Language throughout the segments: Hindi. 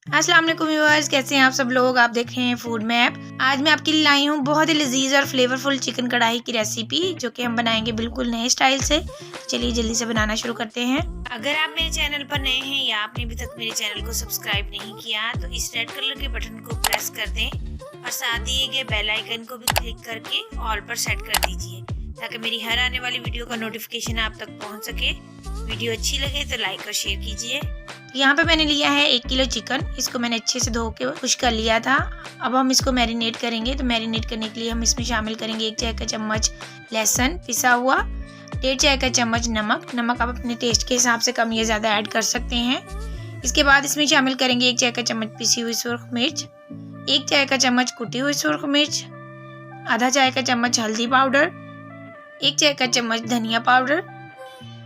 अस्सलाम वालेकुम व्यूअर्स, कैसे हैं आप सब लोग। आप देख रहे हैं फूड मैप। आज मैं आपके लिए लाई हूँ बहुत ही लजीज और फ्लेवरफुल चिकन कढ़ाई की रेसिपी, जो कि हम बनाएंगे बिल्कुल नए स्टाइल से। चलिए जल्दी से बनाना शुरू करते हैं। अगर आप मेरे चैनल पर नए हैं या आपने अभी तक मेरे चैनल को सब्सक्राइब नहीं किया तो इस रेड कलर के बटन को प्रेस कर दें और साथ दिए गए बेल आइकन को भी क्लिक करके ऑल पर सेट कर दीजिए, ताकि मेरी हर आने वाली वीडियो का नोटिफिकेशन आप तक पहुंच सके। वीडियो अच्छी लगे तो लाइक और शेयर कीजिए। यहाँ पे मैंने लिया है 1 किलो चिकन। इसको मैंने अच्छे से धो के खुश कर लिया था। अब हम इसको मैरिनेट करेंगे। तो मैरिनेट करने के लिए हम इसमें शामिल करेंगे 1 चाय का चम्मच लहसुन पिसा हुआ, 1.5 चाय का चम्मच नमक आप अपने टेस्ट के हिसाब से कम या ज़्यादा ऐड कर सकते हैं। इसके बाद इसमें शामिल करेंगे 1 चाय का चम्मच पिसी हुई सुर्ख मिर्च, 1 चाय का चम्मच कुटी हुई सुर्ख मिर्च, आधा चाय का चम्मच हल्दी पाउडर, 1 चाय का चम्मच धनिया पाउडर।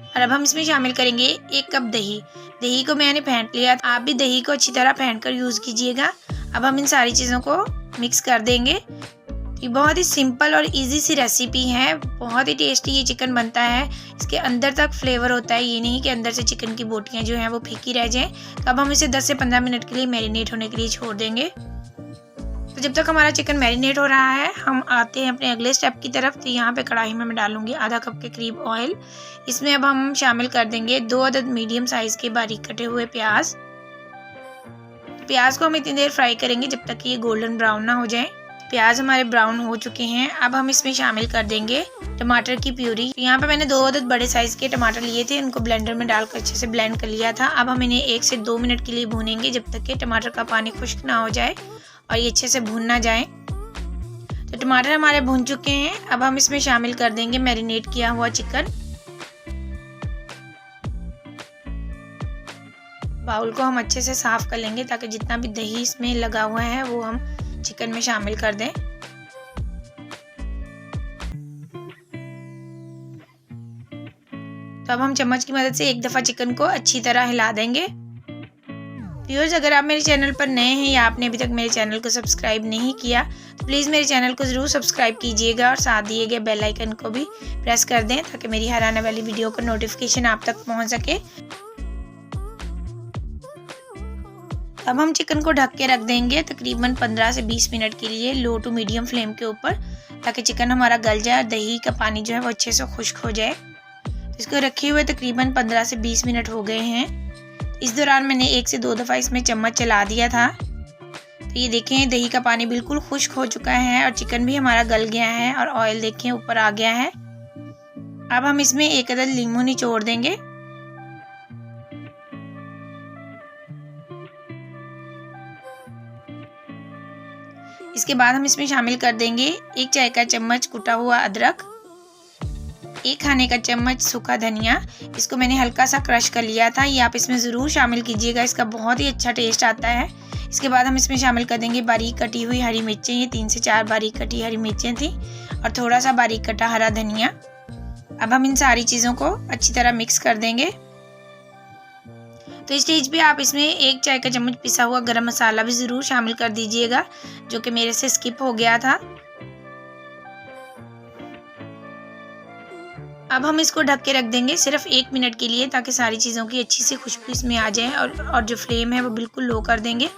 और अब हम इसमें शामिल करेंगे 1 कप दही। दही को मैंने फेंट लिया, आप भी दही को अच्छी तरह फेंट कर यूज़ कीजिएगा। अब हम इन सारी चीज़ों को मिक्स कर देंगे। ये बहुत ही सिंपल और इजी सी रेसिपी है। बहुत ही टेस्टी ये चिकन बनता है। इसके अंदर तक फ्लेवर होता है, ये नहीं कि अंदर से चिकन की बोटियाँ जो हैं वो फीकी रह जाएं। तो अब हम इसे 10 से 15 मिनट के लिए मैरिनेट होने के लिए छोड़ देंगे। तो जब तक हमारा चिकन मैरिनेट हो रहा है, हम आते हैं अपने अगले स्टेप की तरफ। तो यहाँ पे कढ़ाई में मैं डालूंगी आधा कप के करीब ऑयल। इसमें अब हम शामिल कर देंगे 2 अदद मीडियम साइज के बारीक कटे हुए प्याज। प्याज को हम इतनी देर फ्राई करेंगे जब तक कि ये गोल्डन ब्राउन ना हो जाए। प्याज हमारे ब्राउन हो चुके हैं। अब हम इसमें शामिल कर देंगे टमाटर की प्यूरी। यहाँ पे मैंने 2 अदद बड़े साइज के टमाटर लिए थे, इनको ब्लेंडर में डालकर अच्छे से ब्लेंड कर लिया था। अब हम इन्हें 1 से 2 मिनट के लिए भूनेंगे जब तक कि टमाटर का पानी खुश्क ना हो जाए और ये अच्छे से भून ना जाए। तो टमाटर हमारे भून चुके हैं। अब हम इसमें शामिल कर देंगे मैरिनेट किया हुआ चिकन। बाउल को हम अच्छे से साफ कर लेंगे ताकि जितना भी दही इसमें लगा हुआ है वो हम चिकन में शामिल कर दें। तो अब हम चम्मच की मदद से एक दफ़ा चिकन को अच्छी तरह हिला देंगे। व्यूअर्स, अगर आप मेरे चैनल पर नए हैं या आपने अभी तक मेरे चैनल को सब्सक्राइब नहीं किया तो प्लीज़ मेरे चैनल को ज़रूर सब्सक्राइब कीजिएगा और साथ दिए गए बेल आइकन को भी प्रेस कर दें ताकि मेरी हर आने वाली वीडियो का नोटिफिकेशन आप तक पहुंच सके। अब हम चिकन को ढक के रख देंगे तकरीबन 15 से 20 मिनट के लिए लो टू मीडियम फ्लेम के ऊपर, ताकि चिकन हमारा गल जाए और दही का पानी जो है वो अच्छे से खुश्क हो जाए। इसको रखे हुए तकरीबन 15 से 20 मिनट हो गए हैं। इस दौरान मैंने 1 से 2 दफ़ा इसमें चम्मच चला दिया था। तो ये देखें दही का पानी बिल्कुल खुश्क हो चुका है और चिकन भी हमारा गल गया है और ऑयल देखें ऊपर आ गया है। अब हम इसमें 1 अदद नींबू निचोड़ देंगे। इसके बाद हम इसमें शामिल कर देंगे 1 चाय का चम्मच कुटा हुआ अदरक, 1 खाने का चम्मच सूखा धनिया। इसको मैंने हल्का सा क्रश कर लिया था। ये आप इसमें ज़रूर शामिल कीजिएगा, इसका बहुत ही अच्छा टेस्ट आता है। इसके बाद हम इसमें शामिल कर देंगे बारीक कटी हुई हरी मिर्चें। ये 3 से 4 बारीक कटी हरी मिर्चें थी और थोड़ा सा बारीक कटा हरा धनिया। अब हम इन सारी चीज़ों को अच्छी तरह मिक्स कर देंगे। तो इस स्टेज पे आप इसमें 1 चाय का चम्मच पिसा हुआ गरम मसाला भी ज़रूर शामिल कर दीजिएगा, जो कि मेरे से स्किप हो गया था। अब हम इसको ढक के रख देंगे सिर्फ 1 मिनट के लिए, ताकि सारी चीज़ों की अच्छी सी खुशबू इसमें आ जाए और जो फ्लेम है वो बिल्कुल लो कर देंगे।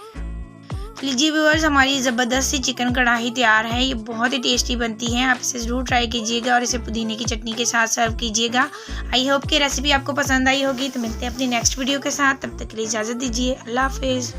लीजिए व्यूअर्स, हमारी ज़बरदस्त सी चिकन कढ़ाई तैयार है। ये बहुत ही टेस्टी बनती है। आप इसे ज़रूर ट्राई कीजिएगा और इसे पुदीने की चटनी के साथ सर्व कीजिएगा। आई होप कि रेसिपी आपको पसंद आई होगी। तो मिलते हैं अपनी नेक्स्ट वीडियो के साथ। तब तक के लिए इजाज़त दीजिए। अल्लाह हाफिज़।